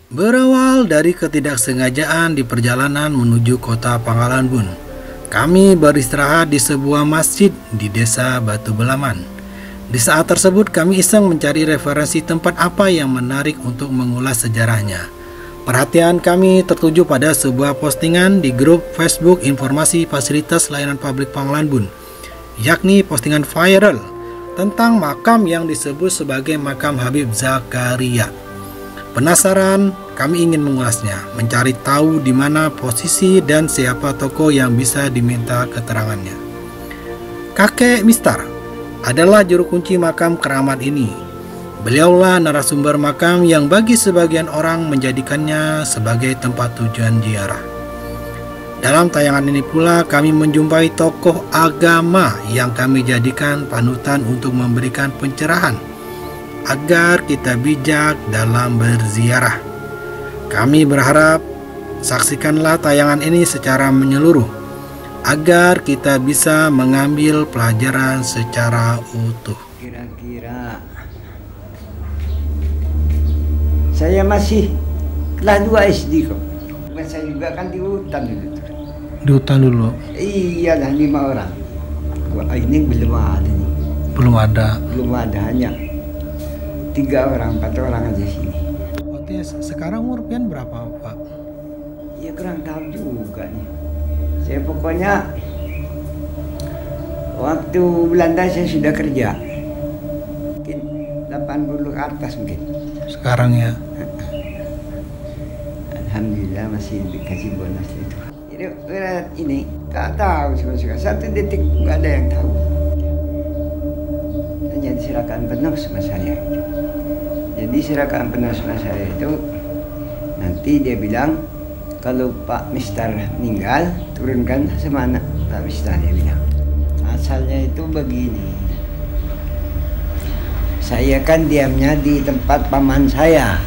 Berawal dari ketidaksengajaan di perjalanan menuju kota Pangkalanbun, kami beristirahat di sebuah masjid di desa Batu Belaman. Di saat tersebut kami iseng mencari referensi tempat apa yang menarik untuk mengulas sejarahnya. Perhatian kami tertuju pada sebuah postingan di grup Facebook Informasi Fasilitas Layanan Publik Pangkalanbun, yakni postingan viral tentang makam yang disebut sebagai makam Habib Zakaria. Penasaran, kami ingin mengulasnya, mencari tahu di mana posisi dan siapa tokoh yang bisa diminta keterangannya. Kakek Mistar adalah juru kunci makam keramat ini. Beliaulah narasumber makam yang bagi sebagian orang menjadikannya sebagai tempat tujuan ziarah. Dalam tayangan ini pula kami menjumpai tokoh agama yang kami jadikan panutan untuk memberikan pencerahan agar kita bijak dalam berziarah. Kami berharap saksikanlah tayangan ini secara menyeluruh agar kita bisa mengambil pelajaran secara utuh. Kira-kira saya masih kelas 2 SD kok. Saya juga kan di hutan dulu. Di hutan dulu? Iya lah, 5 orang. Wah, ini belum ada nih. Belum ada? Belum ada, hanya 3 orang, 4 orang aja sini. Oke, sekarang umur pian berapa, Pak? Ya kurang tahu juga nih. Saya pokoknya waktu Belanda saya sudah kerja. Mungkin 80 ke atas mungkin. Sekarang ya? Alhamdulillah masih dikasih bonus itu. Jadi ini tak tahu sama-sama. 1 detik nggak ada yang tahu. Hanya diserahkan penuh sama saya. Jadi silakan penuh sama saya itu, nanti dia bilang kalau Pak Mistar meninggal turunkan sama anak Pak Mistar, dia bilang. Asalnya itu begini, saya kan diamnya di tempat paman saya,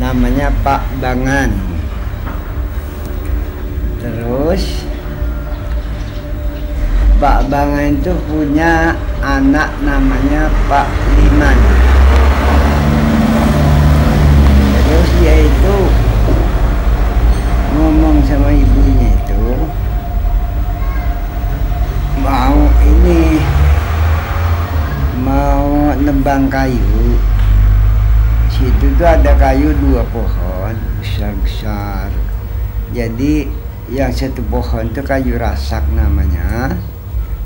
namanya Pak Bangan. Terus Pak Bangan itu punya anak namanya Pak Liman. Terus dia itu ngomong sama ibunya itu mau nebang kayu. Situ tuh ada kayu 2 pohon besar-besar. Jadi yang 1 pohon tuh kayu rasak namanya.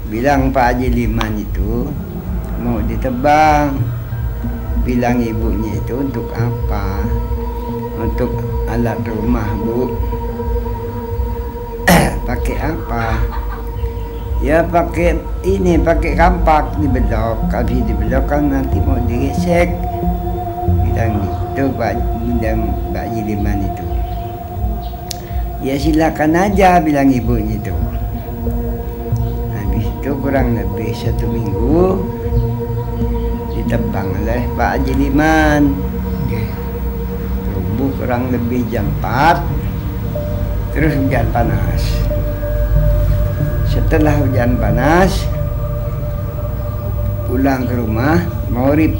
Bilang Pak Haji Liman itu mau ditebang. Bilang ibunya itu untuk apa? Untuk alat rumah, Bu. Pakai apa? Ya pakai ini, pakai kampak dibelok. Habis dibelok kan nanti mau digesek. Bilang itu Pak Jiliman itu. Ya silakan aja, bilang ibunya itu. Habis itu kurang lebih 1 minggu ditebang oleh Pak Jiliman. Subuh kurang lebih jam 4. Terus hujan panas. Setelah hujan panas, pulang ke rumah, maghrib.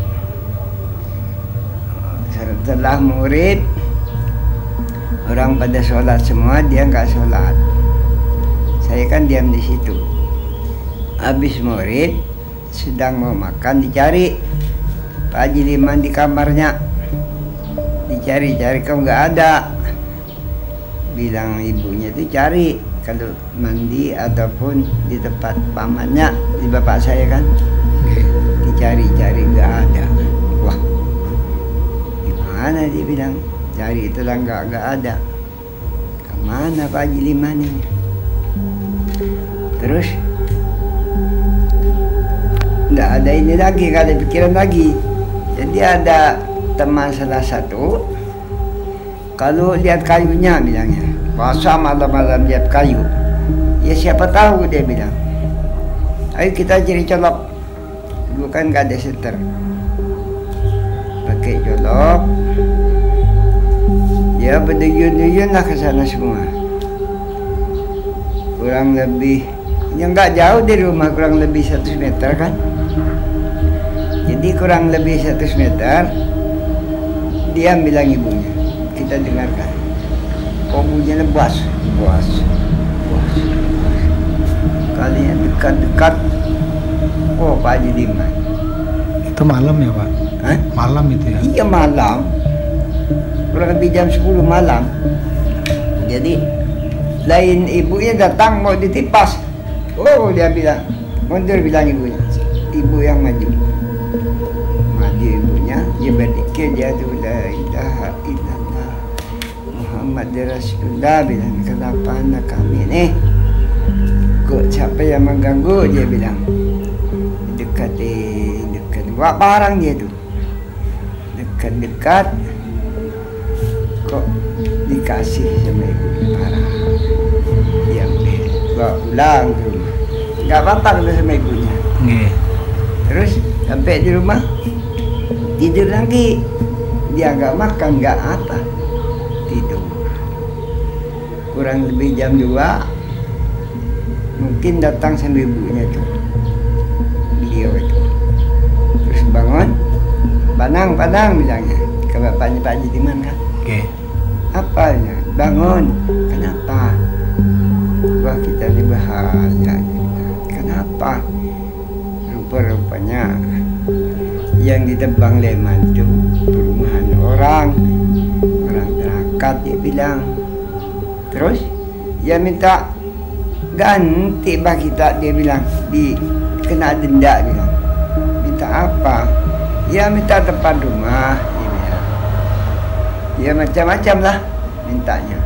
Setelah maghrib, orang pada sholat semua, dia nggak sholat. Saya kan diam di situ. Habis maghrib, sedang mau makan, dicari Pak Haji Liman di kamarnya. Dicari-cari kok nggak ada. Bilang ibunya itu cari kalau mandi ataupun di tempat pamannya, di bapak saya kan. Dicari-cari nggak ada. Wah, gimana dia bilang? Cari itu lah nggak ada. Kemana Pak Haji Liman ini? Terus nggak ada ini lagi, nggak ada pikiran lagi. Jadi ada teman salah satu, kalau lihat kayunya bilangnya, puasa malam-malam lihat kayu, ya siapa tahu, dia bilang. Ayo kita cari colok. Dulu kan nggak ada seter, pakai colok. Ya berduyun-duyun lah ke sana semua. Kurang lebih, yang nggak jauh dari rumah, kurang lebih 100 meter kan. Jadi kurang lebih 100 meter, dia bilang ibunya, kita dengarkan. Oh, bunyinya bas. Kalinya dekat-dekat. Oh, Pak Haji Diman. Itu malam ya Pak? Hah? Malam itu ya? Iya, malam. Kurang lebih jam 10 malam. Jadi lain ibunya datang mau ditipas. Oh, dia bilang, mundur, bilang ibunya. Ibu yang maju ibunya, dia berdikir, dia tu la ilaha illallah Muhammad Rasulullah, bilang kenapa anak kami ni kok siapa yang mengganggu, dia bilang dekat bawa barang dia tu dekat kok dikasih sama ibu barang, dia ambil bawa pulang ke rumah, nggak patah tu sama ibunya. Terus sampai di rumah tidur lagi, dia nggak makan nggak apa, tidur. Kurang lebih jam 2 mungkin datang sama ibunya tuh, beliau itu. Terus bangun, padang bilangnya ke bapaknya Pak Haji Diman kan. Apa ya? Bangun. Kenapa? Wah, kita dibahaya. Kenapa? Rupa-rupanya yang ditebang Leman itu perumahan orang terangkat, dia bilang. Terus dia minta ganti bah kita, dia bilang kena denda, bilang. Minta apa? Ya minta tempat rumah, dia bilang. Ya macam-macam lah mintanya.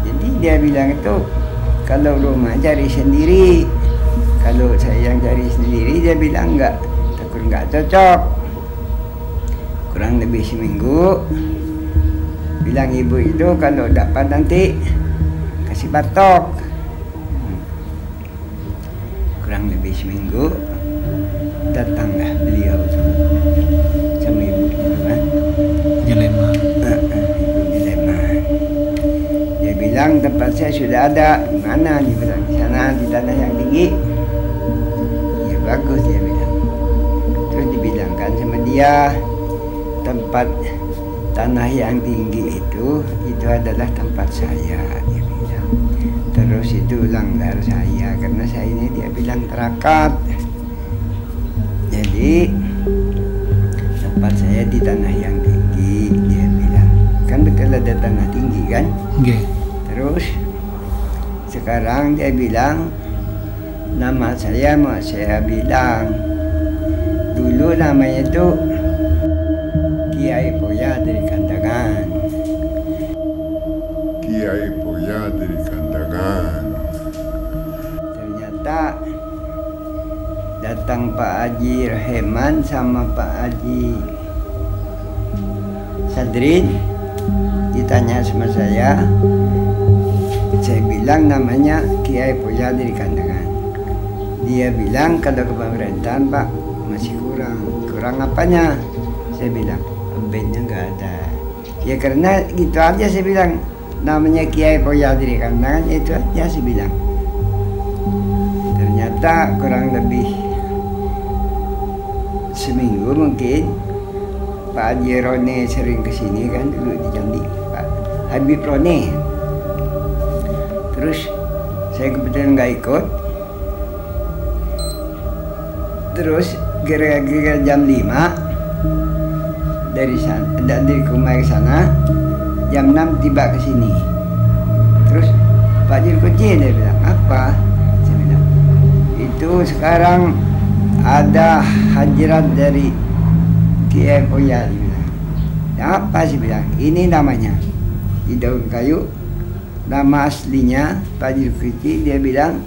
Jadi dia bilang itu kalau rumah cari sendiri, kalau saya yang cari sendiri, dia bilang enggak cocok. Kurang lebih seminggu, bilang ibu itu kalau dapat nanti kasih batok. Kurang lebih seminggu, datanglah beliau sama ibunya kan, Jelema. Ibu Jelema. Dia bilang tempat saya sudah ada. Di mana? Dia bilang di sana, di tanah yang tinggi. Ya bagus, dia bilang. Terus dibilangkan sama dia, tempat tanah yang tinggi itu adalah tempat saya, dia bilang. Terus itu langgar saya, karena saya ini, dia bilang, terakat. Jadi tempat saya di tanah yang tinggi, dia bilang. Kan betul ada tanah tinggi kan? Terus sekarang dia bilang, nama saya mau saya bilang, dulu namanya itu Kiai Poya dari Kandangan. Kiai Poya dari Kandangan. Ternyata datang Pak Haji Raheman sama Pak Haji Sadrin, ditanya sama saya bilang namanya Kiai Poya dari Kandangan. Dia bilang kalau ke pemerintahan Pak masih kurang apanya? Saya bilang bednya nggak ada. Ya karena gitu aja, saya bilang namanya Kiai Poya dari Kandangan, itu aja saya bilang. Ternyata kurang lebih seminggu mungkin Pak Haji Rone sering kesini kan dulu di Jambi, Pak Habib Rone. Terus saya kebetulan nggak ikut. Terus kira-kira jam 5 dari rumah ke sana, jam 6 tiba ke sini. Terus Pak Haji kunci, dia bilang apa? Saya bilang itu sekarang ada hajrat dari Kiai Poya, dia bilang. Apa sih bilang? Ini namanya di daun kayu. Nama aslinya Pak Haji kunci, dia bilang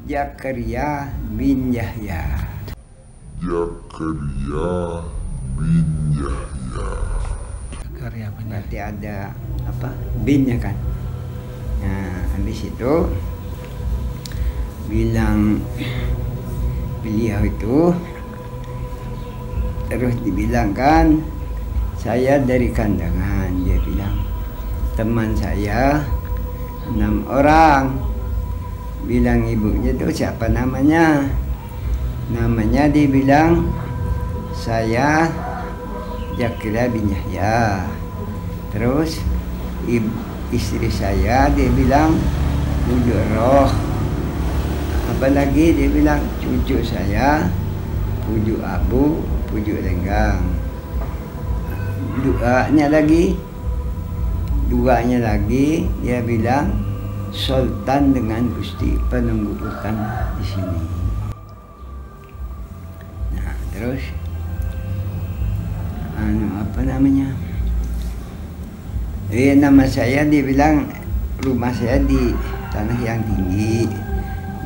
Zakaria bin Yahya. Zakaria bin Yahya. Berarti ada apa? Binnya kan. Nah, habis itu bilang beliau itu, terus dibilangkan saya dari Kandangan. Dia bilang teman saya 6 orang. Bilang ibunya itu siapa namanya? Namanya dibilang saya Zakaria bin Yahya. Terus istri saya dia bilang pujuk roh. Apalagi dia bilang cucu saya pujuk abu, pujuk lenggang. Duanya lagi dia bilang Sultan dengan Gusti penunggu hutan di sini. Nah, terus apa namanya? Nama saya dia bilang rumah saya di tanah yang tinggi.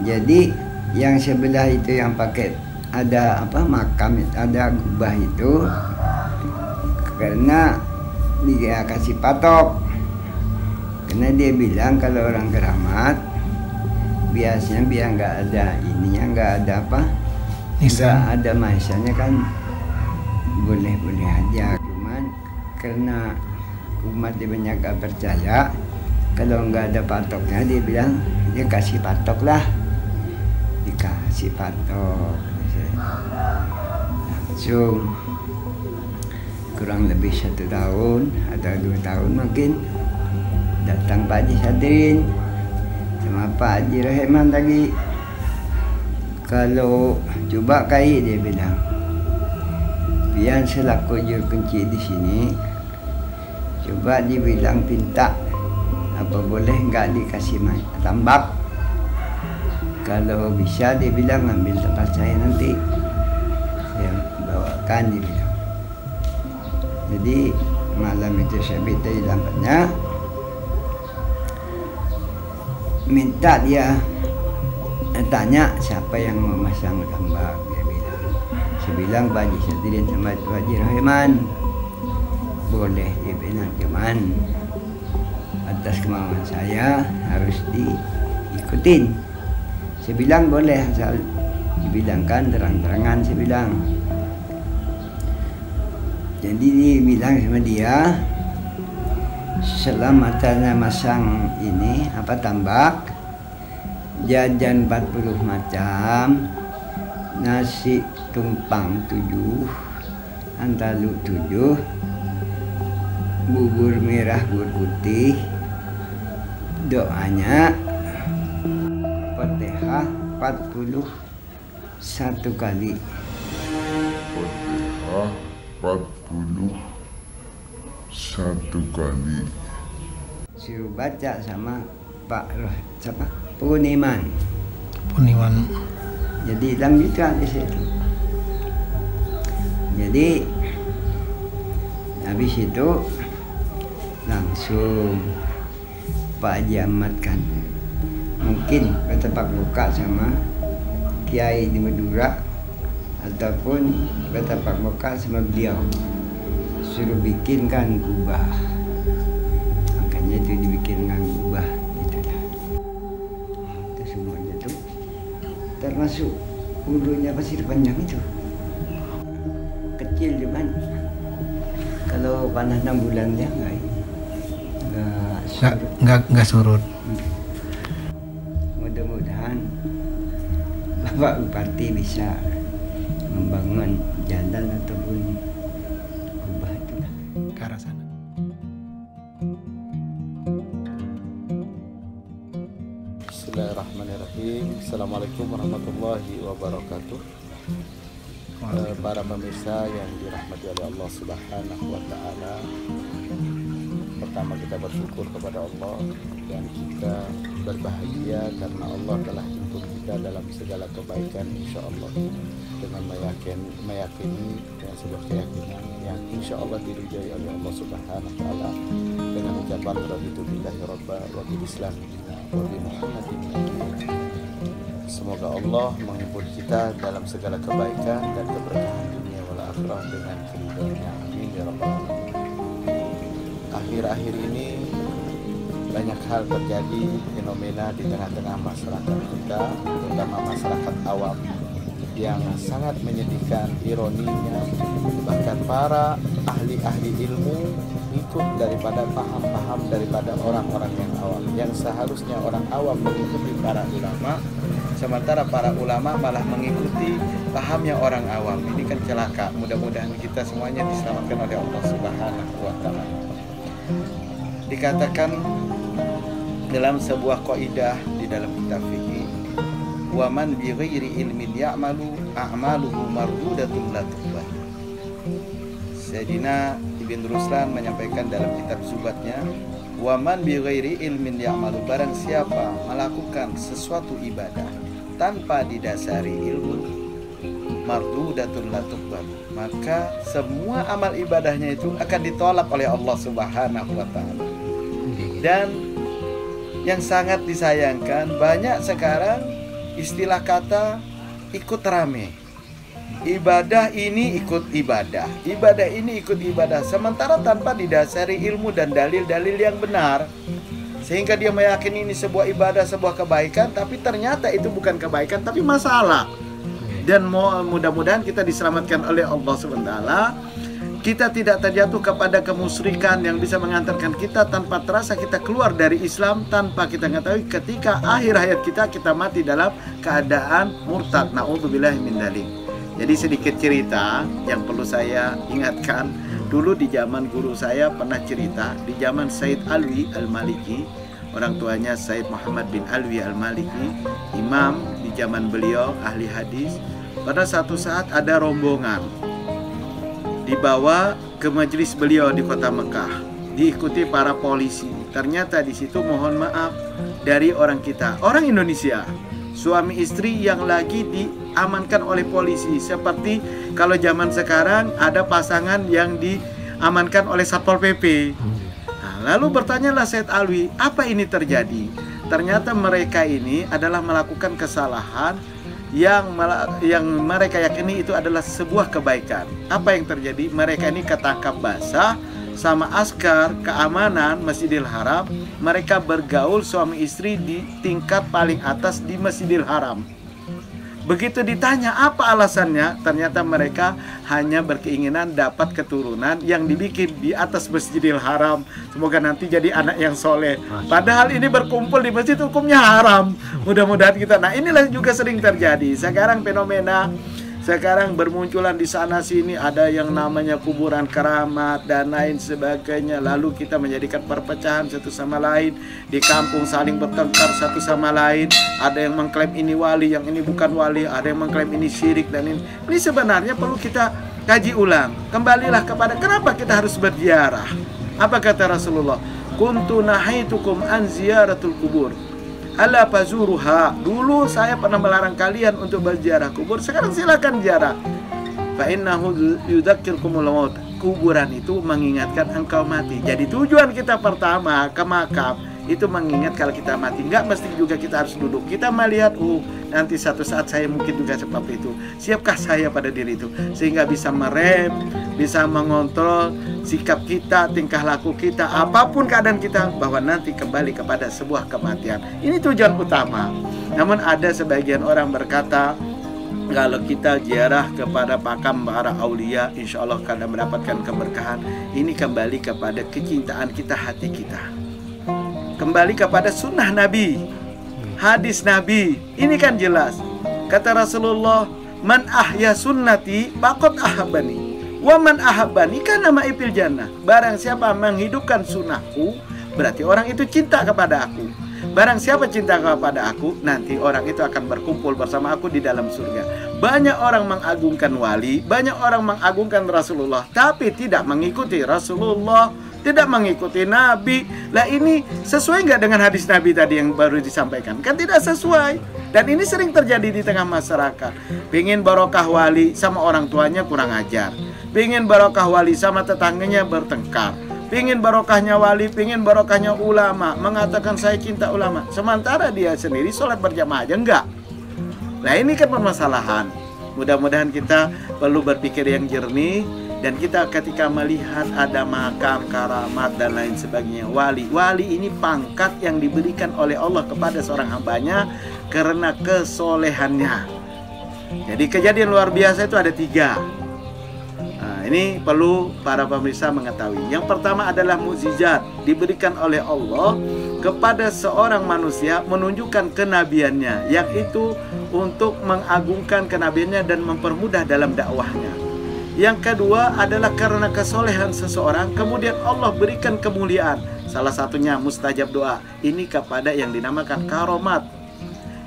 Jadi yang sebelah itu yang pakai ada makam, ada gubah itu karena dia kasih patok. Karena dia bilang kalau orang keramat biasanya biar nggak ada ininya, nggak ada nggak ada maisanya kan boleh-boleh aja. Cuman karena umat dia banyak gak percaya, kalau nggak ada patoknya dia bilang dia kasih patok lah, dikasih patok. Langsung kurang lebih 1 tahun atau 2 tahun mungkin datang Pak Haji Sadrin sama Pak Haji Rahman lagi. Kalau coba dia bilang biar selaku juru kunci di sini, coba dibilang pinta apa boleh nggak dikasih tambak. Kalau bisa dia bilang ambil tempat saya nanti saya bawakan, dia bilang. Jadi malam itu saya minta di tempatnya, minta dia tanya siapa yang memasang tambak. Dia bilang, saya bilang Pak Haji Sadrin sama Pak Haji Rahman boleh. Dia bilang cuman atas kemauan saya harus diikutin. Saya bilang boleh asal dibilangkan terang-terangan, saya bilang. Jadi dia bilang sama dia, selamatnya masang ini tambak, jajan 40 macam, nasi tumpang 7, antalu 7, bubur merah, bubur putih, doanya Fatihah 41 kali. Fatihah 41 kali. Suruh baca sama Pak siapa? Puniman. Jadi lanjutkan di situ. Jadi habis itu langsung Pak Haji Ahmad kan mungkin bertempat muka sama Kiai di Madura ataupun bertempat muka sama beliau, suruh bikinkan kubah. Makanya itu dibikinkan kubah gitu dah. Itu semuanya tuh termasuk ulunya pasir panjang itu kecil cuman kalau panas 6 bulan dia nggak surut. Mudah-mudahan Bapak Bupati bisa membangun jalan ataupun kubah itu lah Ke arah sana. Bismillahirrahmanirrahim. Assalamualaikum warahmatullahi wabarakatuh. Para pemirsa yang dirahmati oleh Allah Subhanahu wa Ta'ala, pertama kita bersyukur kepada Allah dan kita berbahagia karena Allah telah jemput kita dalam segala kebaikan, insya Allah, dengan meyakini dengan sebuah keyakinan yang insya Allah diridhai oleh Allah Subhanahu wa Ta'ala dengan ucapan raditu billahi rabba wa bil islam wa bi Muhammadin nabiyya. Semoga Allah menghibur kita dalam segala kebaikan dan keberkahan dunia wal akhirah dengan keridhaannya. Amin ya rabbal alamin. Akhir-akhir ini banyak hal terjadi, fenomena di tengah-tengah masyarakat kita, terutama masyarakat awam, yang sangat menyedihkan. Ironinya, bahkan para ahli-ahli ilmu ikut daripada paham-paham daripada orang-orang yang awam, yang seharusnya orang awam mengikuti para ulama, sementara para ulama malah mengikuti pahamnya orang awam. Ini kan celaka. Mudah-mudahan kita semuanya diselamatkan oleh Allah Subhanahu wa Ta'ala. Dikatakan dalam sebuah kaidah di dalam kitab fikih, wa man bi ghairi ilmin ya'malu a'maluhu mardudatun la tuqbal. Sayyidina Ibn Ruslan menyampaikan dalam kitab Zubatnya, wa man bi ghairi ilmin ya'malu, barang siapa melakukan sesuatu ibadah tanpa didasari ilmu, mardudatun la tuqbal, maka semua amal ibadahnya itu akan ditolak oleh Allah Subhanahu wa taala. Dan yang sangat disayangkan, banyak sekarang istilah kata ikut rame. Ibadah ini ikut ibadah, ibadah ini ikut ibadah, sementara tanpa didasari ilmu dan dalil-dalil yang benar. Sehingga dia meyakini ini sebuah ibadah, sebuah kebaikan, tapi ternyata itu bukan kebaikan, tapi masalah. Dan mudah-mudahan kita diselamatkan oleh Allah SWT. Kita tidak terjatuh kepada kemusyrikan yang bisa mengantarkan kita tanpa terasa kita keluar dari Islam, tanpa kita mengetahui ketika akhir hayat kita mati dalam keadaan murtad. Na'udzubillahi min dzalik. Jadi sedikit cerita yang perlu saya ingatkan. Dulu di zaman guru saya pernah cerita, di zaman Said Alwi Al-Maliki, orang tuanya Said Muhammad bin Alwi Al-Maliki, imam di zaman beliau, ahli hadis. Pada satu saat ada rombongan dibawa ke majelis beliau di kota Mekah, diikuti para polisi. Ternyata di situ, mohon maaf, dari orang kita, orang Indonesia, suami istri yang lagi diamankan oleh polisi. Seperti kalau zaman sekarang ada pasangan yang diamankan oleh Satpol PP. Nah, lalu bertanyalah Said Alwi, apa ini terjadi? Ternyata mereka ini adalah melakukan kesalahan yang mereka yakini itu adalah sebuah kebaikan. Apa yang terjadi? Mereka ini ketangkap basah sama askar keamanan Masjidil Haram. Mereka bergaul suami istri di tingkat paling atas di Masjidil Haram. Begitu ditanya apa alasannya, ternyata mereka hanya berkeinginan dapat keturunan yang dibikin di atas Masjidil Haram. Semoga nanti jadi anak yang soleh. Padahal ini berkumpul di masjid hukumnya haram. Mudah-mudahan kita. Nah, inilah juga sering terjadi. Sekarang fenomena sekarang bermunculan di sana sini, ada yang namanya kuburan keramat dan lain sebagainya. Lalu kita menjadikan perpecahan satu sama lain. Di kampung saling bertengkar satu sama lain. Ada yang mengklaim ini wali, yang ini bukan wali. Ada yang mengklaim ini syirik dan ini. Ini sebenarnya perlu kita kaji ulang. Kembalilah kepada kenapa kita harus berziarah. Apa kata Rasulullah? Kuntu nahaitukum an ziyaratul kubur, ala fazuruha. Dulu saya pernah melarang kalian untuk berziarah kubur, sekarang silakan ziarah. Fa innahu yudzakkirukumul maut. Kuburan itu mengingatkan engkau mati. Jadi tujuan kita pertama ke makam itu mengingat kalau kita mati. Enggak mesti juga kita harus duduk. Kita melihat, nanti satu saat saya mungkin juga seperti itu. Siapkah saya pada diri itu? Sehingga bisa merem, bisa mengontrol sikap kita, tingkah laku kita, apapun keadaan kita, bahwa nanti kembali kepada sebuah kematian. Ini tujuan utama. Namun ada sebagian orang berkata, kalau kita ziarah kepada makam para aulia, insya Allah akan mendapatkan keberkahan. Ini kembali kepada kecintaan kita, hati kita. Kembali kepada sunnah Nabi, hadis Nabi. Ini kan jelas. Kata Rasulullah, man ahya sunnati faqad ahabbani, wa man ahabbani kana ma'i fil jannah. Barang siapa menghidupkan sunnahku, berarti orang itu cinta kepada aku. Barang siapa cinta kepada aku, nanti orang itu akan berkumpul bersama aku di dalam surga. Banyak orang mengagungkan wali, banyak orang mengagungkan Rasulullah, tapi tidak mengikuti Rasulullah, tidak mengikuti Nabi. Lah ini sesuai nggak dengan hadis Nabi tadi yang baru disampaikan? Kan tidak sesuai. Dan ini sering terjadi di tengah masyarakat. Pengen barokah wali sama orang tuanya kurang ajar. Pengen barokah wali sama tetangganya bertengkar. Pengen barokahnya wali, pengen barokahnya ulama, mengatakan saya cinta ulama, sementara dia sendiri sholat berjamaah aja enggak. Nah ini kan permasalahan. Mudah-mudahan kita perlu berpikir yang jernih. Dan kita ketika melihat ada makam, karamat dan lain sebagainya, wali ini pangkat yang diberikan oleh Allah kepada seorang hambanya karena kesolehannya. Jadi kejadian luar biasa itu ada 3. Nah, ini perlu para pemirsa mengetahui. Yang pertama adalah mukjizat diberikan oleh Allah kepada seorang manusia menunjukkan kenabiannya, yaitu untuk mengagungkan kenabiannya dan mempermudah dalam dakwahnya. Yang kedua adalah karena kesolehan seseorang, kemudian Allah berikan kemuliaan. Salah satunya mustajab doa. Ini kepada yang dinamakan karomat.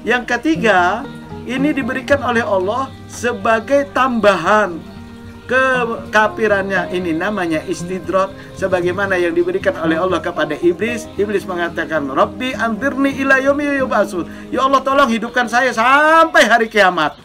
Yang ketiga, ini diberikan oleh Allah sebagai tambahan kekafirannya. Ini namanya istidrot, sebagaimana yang diberikan oleh Allah kepada iblis. Iblis mengatakan, Rabbi anzirni ila yaumi yub'atsun. Ya Allah, tolong hidupkan saya sampai hari kiamat.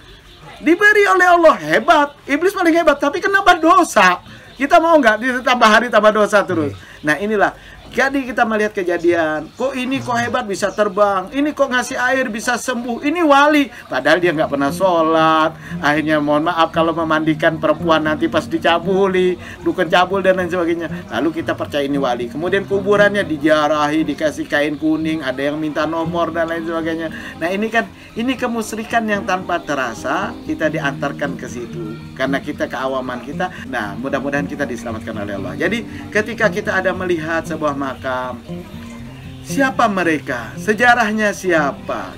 Diberi oleh Allah, hebat. Iblis paling hebat, tapi kenapa dosa? Kita mau nggak ditambah hari tambah dosa terus? Nah inilah. Jadi kita melihat kejadian, kok ini kok hebat bisa terbang, ini kok ngasih air bisa sembuh, ini wali. Padahal dia nggak pernah sholat. Akhirnya mohon maaf kalau memandikan perempuan nanti pas dicabuli, dukun cabul dan lain sebagainya. Lalu kita percaya ini wali. Kemudian kuburannya dijarahi, dikasih kain kuning, ada yang minta nomor dan lain sebagainya. Nah ini kan, ini kemusyrikan yang tanpa terasa kita diantarkan ke situ. Karena kita keawaman kita. Nah mudah-mudahan kita diselamatkan oleh Allah. Jadi ketika kita ada melihat sebuah makam, siapa mereka? Sejarahnya siapa?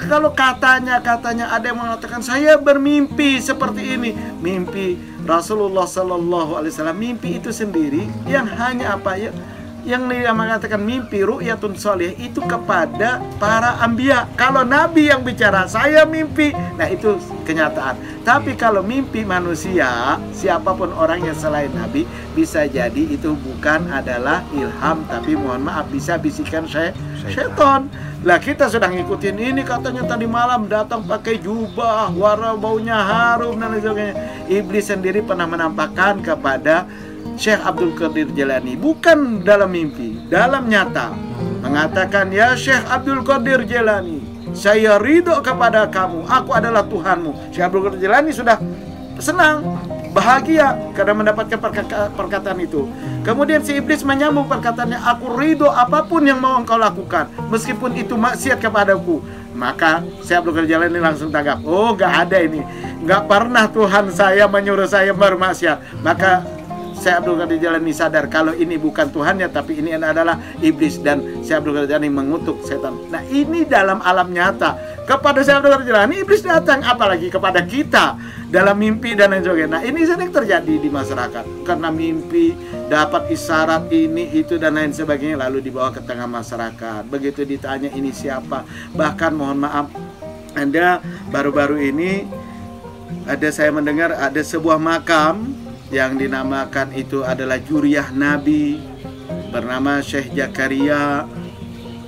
Kalau katanya ada yang mengatakan saya bermimpi seperti ini, mimpi Rasulullah Sallallahu Alaihi Wasallam, mimpi itu sendiri yang hanya apa ya? Yang dia mengatakan mimpi ru'yatun sholih itu kepada para anbiya. Kalau nabi yang bicara saya mimpi, nah itu kenyataan. Tapi kalau mimpi manusia, siapapun orang yang selain nabi, bisa jadi itu bukan adalah ilham, tapi mohon maaf bisa bisikan syaitan. Lah kita sedang ngikutin ini, katanya tadi malam datang pakai jubah, warna baunya harum dan lain sebagainya. Iblis sendiri pernah menampakkan kepada Syekh Abdul Qadir Jailani, bukan dalam mimpi, dalam nyata, mengatakan, ya Syekh Abdul Qadir Jailani, saya ridho kepada kamu, aku adalah Tuhanmu. Syekh Abdul Qadir Jailani sudah senang, bahagia karena mendapatkan perkataan itu. Kemudian si iblis menyambung perkataannya, aku ridho apapun yang mau engkau lakukan, meskipun itu maksiat kepadaku. Maka Syekh Abdul Qadir Jailani langsung tanggap, oh gak ada ini, gak pernah Tuhan saya menyuruh saya bermaksiat. Maka Syekh Abdul Qadir Jailani sadar kalau ini bukan Tuhannya, tapi ini adalah iblis, dan Syekh Abdul Qadir Jailani mengutuk setan. Nah ini dalam alam nyata. Kepada Syekh Abdul Qadir Jailani iblis datang, apalagi kepada kita dalam mimpi dan lain sebagainya. Nah ini sering terjadi di masyarakat karena mimpi dapat isyarat ini itu dan lain sebagainya, lalu dibawa ke tengah masyarakat. Begitu ditanya ini siapa, bahkan mohon maaf, Anda baru-baru ini ada saya mendengar ada sebuah makam yang dinamakan itu adalah Juriyah Nabi bernama Syekh Zakaria,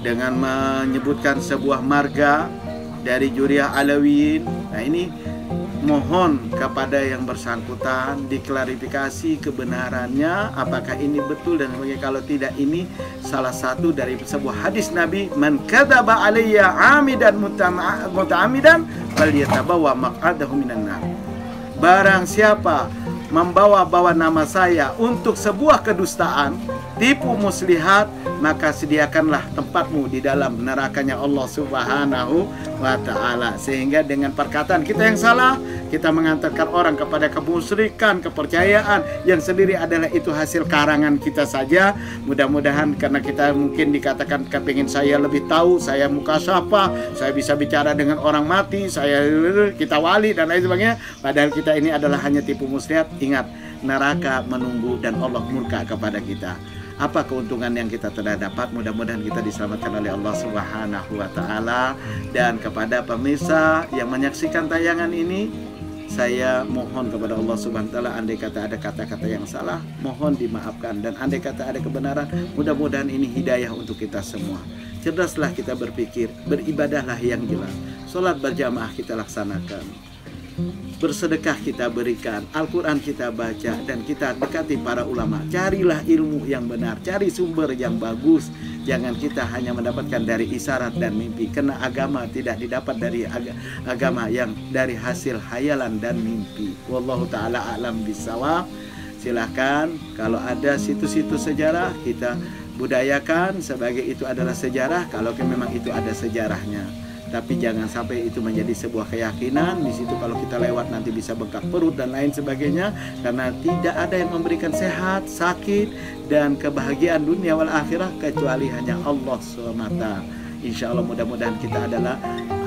dengan menyebutkan sebuah marga dari Juriyah Alawiyin. Nah ini mohon kepada yang bersangkutan diklarifikasi kebenarannya, apakah ini betul, dan kalau tidak ini salah satu dari sebuah hadis Nabi, man kadzaba alayya amidan muta'ammidan falyatabawwa maq'adahu minan nar. Barang siapa membawa-bawa nama saya untuk sebuah kedustaan, tipu muslihat, maka sediakanlah tempatmu di dalam nerakanya Allah Subhanahu wa Ta'ala. Sehingga dengan perkataan kita yang salah, kita mengantarkan orang kepada kemusyrikan, kepercayaan yang sendiri adalah itu hasil karangan kita saja. Mudah-mudahan karena kita mungkin dikatakan kepingin saya lebih tahu, saya mukasyafah, saya bisa bicara dengan orang mati, kita wali dan lain sebagainya. Padahal kita ini adalah hanya tipu muslihat. Ingat, neraka menunggu dan Allah murka kepada kita. Apa keuntungan yang kita telah dapat? Mudah-mudahan kita diselamatkan oleh Allah Subhanahu wa Ta'ala. Dan kepada pemirsa yang menyaksikan tayangan ini, saya mohon kepada Allah Subhanahu wa Ta'ala, andai kata ada kata-kata yang salah, mohon dimaafkan. Dan andai kata ada kebenaran, mudah-mudahan ini hidayah untuk kita semua. Cerdaslah kita berpikir, beribadahlah yang jelas, sholat berjamaah kita laksanakan, bersedekah kita berikan, Al-Quran kita baca, dan kita dekati para ulama. Carilah ilmu yang benar, cari sumber yang bagus. Jangan kita hanya mendapatkan dari isyarat dan mimpi, karena agama tidak didapat dari agama yang dari hasil hayalan dan mimpi. Wallahu ta'ala a'lam bishawab. Silahkan kalau ada situs-situs sejarah kita budayakan sebagai itu adalah sejarah, kalau memang itu ada sejarahnya. Tapi jangan sampai itu menjadi sebuah keyakinan. Di situ kalau kita lewat nanti bisa bengkak perut dan lain sebagainya. Karena tidak ada yang memberikan sehat, sakit, dan kebahagiaan dunia wal akhirah kecuali hanya Allah SWT. Insya Allah mudah-mudahan kita adalah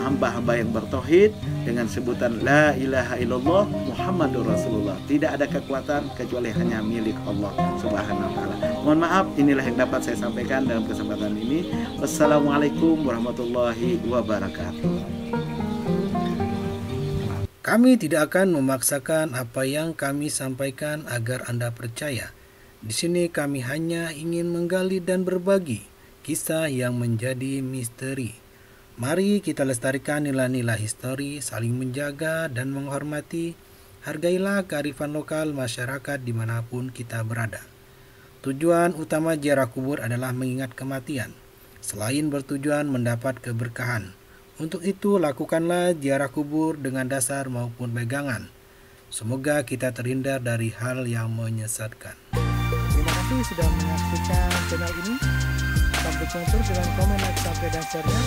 hamba-hamba yang bertauhid dengan sebutan La ilaha illallah Muhammadur Rasulullah. Tidak ada kekuatan kecuali hanya milik Allah Subhanahu wa ta'ala. Mohon maaf, inilah yang dapat saya sampaikan dalam kesempatan ini. Wassalamualaikum warahmatullahi wabarakatuh. Kami tidak akan memaksakan apa yang kami sampaikan agar Anda percaya. Di sini kami hanya ingin menggali dan berbagi kisah yang menjadi misteri. Mari kita lestarikan nilai-nilai histori, saling menjaga dan menghormati. Hargailah kearifan lokal masyarakat dimanapun kita berada. Tujuan utama ziarah kubur adalah mengingat kematian, selain bertujuan mendapat keberkahan. Untuk itu, lakukanlah ziarah kubur dengan dasar maupun pegangan. Semoga kita terhindar dari hal yang menyesatkan. Terima kasih sudah menyaksikan channel ini. Sampai sponsor dengan komen, like, sampai dan share-nya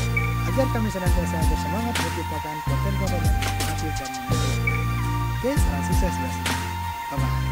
agar kami senantiasa bersemangat menciptakan konten-konten yang informatif dan menarik. Oke, salam sukses. Bye-bye.